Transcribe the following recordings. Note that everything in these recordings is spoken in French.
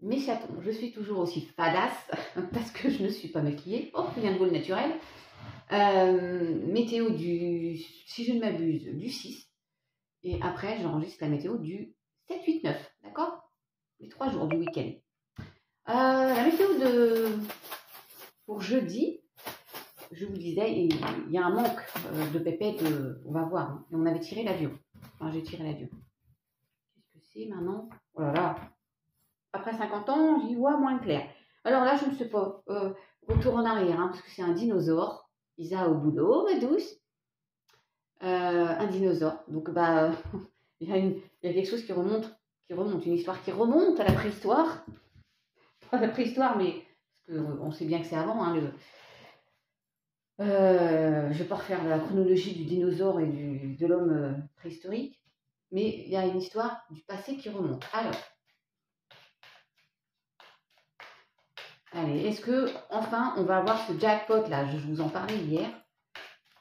Mes chatons, je suis toujours aussi fadasse parce que je ne suis pas maquillée. Oh, rien de beau le naturel. Météo du, si je ne m'abuse, du 6. Et après, j'enregistre la météo du 7, 8, 9. D'accord? Les 3 jours du week-end. La météo pour jeudi, je vous disais, il y a un manque de pépettes. On va voir. Hein. Et on avait tiré l'avion. Enfin, j'ai tiré l'avion. Qu'est-ce que c'est maintenant? Oh là là. Après 50 ans, j'y vois moins clair. Alors là, je ne sais pas. Retour en arrière, hein, parce que c'est un dinosaure. Isa au boulot, ma douce. Un dinosaure. Donc, bah, il y a quelque chose qui remonte, une histoire qui remonte à la préhistoire. Pas la préhistoire, mais parce qu'on sait bien que c'est avant. Hein, je ne vais pas refaire la chronologie du dinosaure et de l'homme préhistorique, mais il y a une histoire du passé qui remonte. Alors, allez, est-ce que enfin on va avoir ce jackpot là? Je vous en parlais hier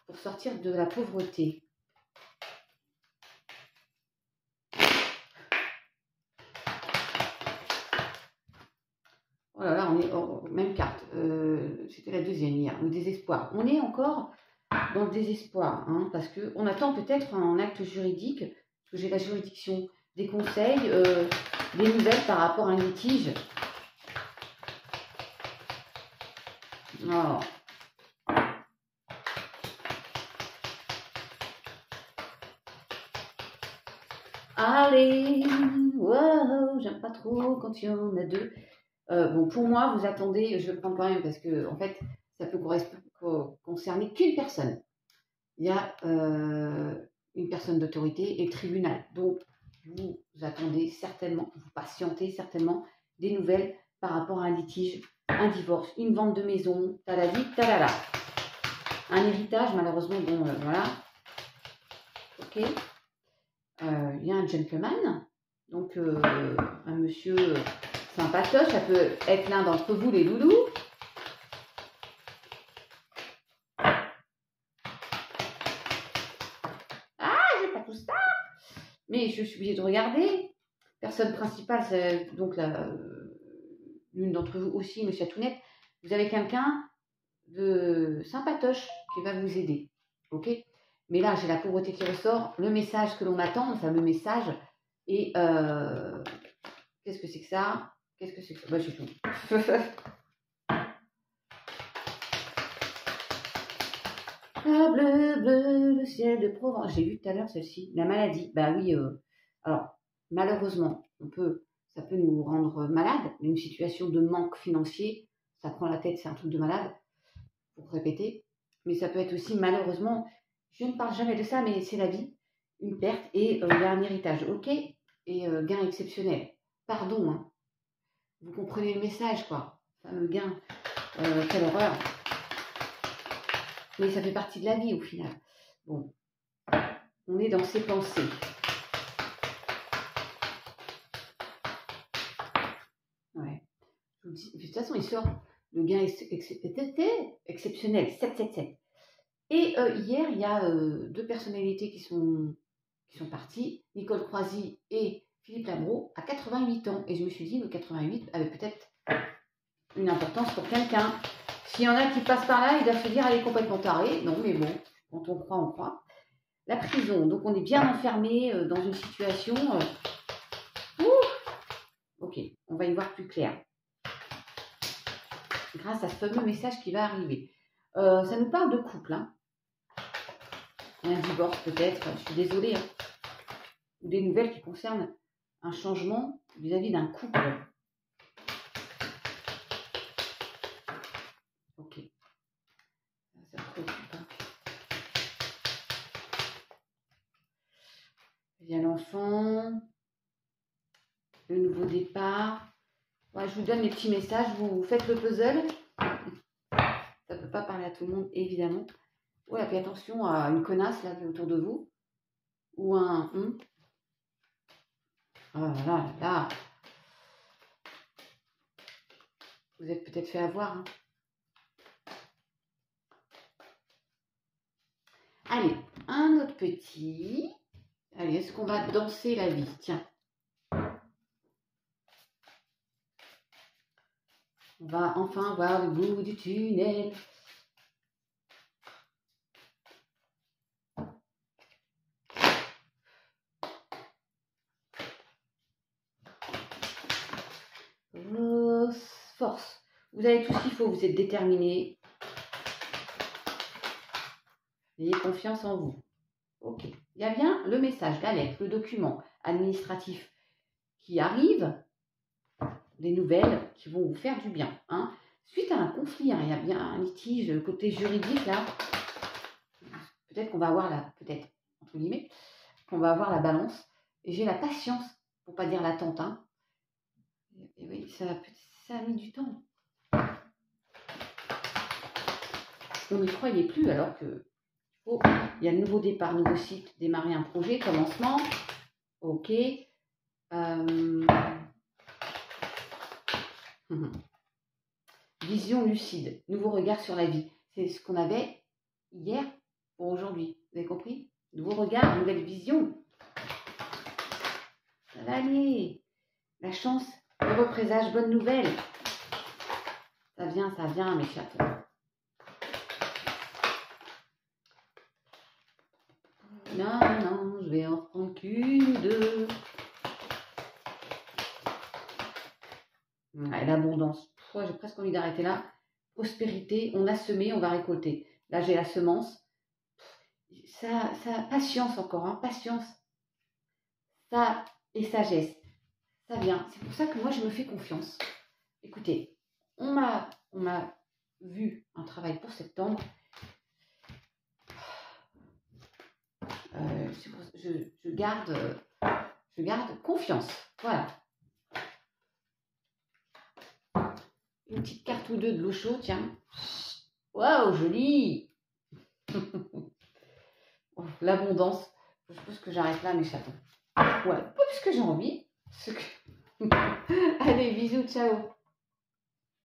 pour sortir de la pauvreté. Oh là là, on est même carte. C'était la deuxième hier, le désespoir. On est encore dans le désespoir, hein, parce qu'on attend peut-être un acte juridique, parce que j'ai la juridiction, des conseils, des nouvelles par rapport à un litige. Oh. Allez, wow, j'aime pas trop quand il y en a deux. Bon, pour moi, vous attendez, je le prends quand même parce que en fait, ça peut concerner qu'une personne. Il y a une personne d'autorité et le tribunal. Donc, vous attendez certainement, vous patientez certainement des nouvelles par rapport à un litige, un divorce, une vente de maison, taladi, talala. Un héritage, malheureusement, bon, voilà. Ok. Il y a un gentleman, donc un monsieur sympatoche, ça peut être l'un d'entre vous, les loulous. Mais je suis obligée de regarder. Personne principale, c'est donc l'une d'entre vous aussi, monsieur Atounette. Vous avez quelqu'un de sympatoche qui va vous aider. Ok? Mais là, j'ai la pauvreté qui ressort. Le message que l'on attend, le fameux message. Et qu'est-ce que c'est que ça? Qu'est-ce que c'est que ça? Bah, j'ai tout. Ah, bleu, bleu, le ciel de Provence. J'ai vu tout à l'heure celle-ci. La maladie. Bah oui. Alors, malheureusement, ça peut nous rendre malades. Une situation de manque financier, ça prend la tête, c'est un truc de malade, pour répéter. Mais ça peut être aussi, malheureusement, je ne parle jamais de ça, mais c'est la vie, une perte et il y a un héritage. Ok? Et gain exceptionnel. Pardon, hein. Vous comprenez le message, quoi. Fameux gain. Quelle horreur. Mais ça fait partie de la vie, au final. Bon. On est dans ses pensées. Ouais. Je vous dis, de toute façon, il sort le gain exceptionnel, 777. Et hier, il y a deux personnalités qui sont parties, Nicole Croisy et Philippe Labro, à 88 ans. Et je me suis dit, le 88 avait peut-être une importance pour quelqu'un. S'il y en a qui passent par là, ils doivent se dire, elle est complètement tarée. Non, mais bon, quand on croit, on croit. La prison, donc on est bien enfermé dans une situation... ok, on va y voir plus clair. Grâce à ce fameux message qui va arriver. Ça nous parle de couple, hein. Un divorce peut-être, je suis désolée, hein. Ou des nouvelles qui concernent un changement vis-à-vis d'un couple. Ok. Ça me préoccupe. Hein. Il y a l'enfant, le nouveau départ. Ouais, je vous donne les petits messages, vous faites le puzzle. Ça ne peut pas parler à tout le monde, évidemment. Ouais, faites attention à une connasse là qui est autour de vous. Ou un... Oh là là. Vous êtes peut-être fait avoir. Hein. Allez, un autre petit. Allez, est-ce qu'on va danser la vie? Tiens. On va enfin voir le bout du tunnel. Force. Vous avez tout ce qu'il faut, vous êtes déterminé. Ayez confiance en vous. Ok. Il y a bien le message, la lettre, le document administratif qui arrive, des nouvelles qui vont vous faire du bien. Hein. Suite à un conflit, hein, il y a bien un litige, le côté juridique là. Peut-être qu'on va avoir peut-être, entre guillemets, qu'on va avoir la balance. Et j'ai la patience, pour pas dire l'attente. Hein. Et oui, ça a mis du temps. On n'y croyait plus alors que il y a un nouveau départ, nouveau site, démarrer un projet, commencement. Ok. Vision lucide, nouveau regard sur la vie. C'est ce qu'on avait hier pour aujourd'hui. Vous avez compris? Nouveau regard, nouvelle vision. Ça va aller. La chance, heureux présage, bonne nouvelle. Ça vient, mes chatons. Non, je vais en prendre qu'une, deux. Ouais, l'abondance. J'ai presque envie d'arrêter là. Prospérité, on a semé, on va récolter. Là, j'ai la semence. Ça, patience encore, hein, patience. Ça et sagesse. Ça vient. C'est pour ça que moi, je me fais confiance. Écoutez, on m'a vu un travail pour septembre. Je garde confiance. Voilà. Une petite carte ou deux de l'eau chaude, tiens. Waouh, joli. L'abondance. Je pense que j'arrête là, mes chatons. Ouais, pas plus que j'ai envie. Allez, bisous, ciao.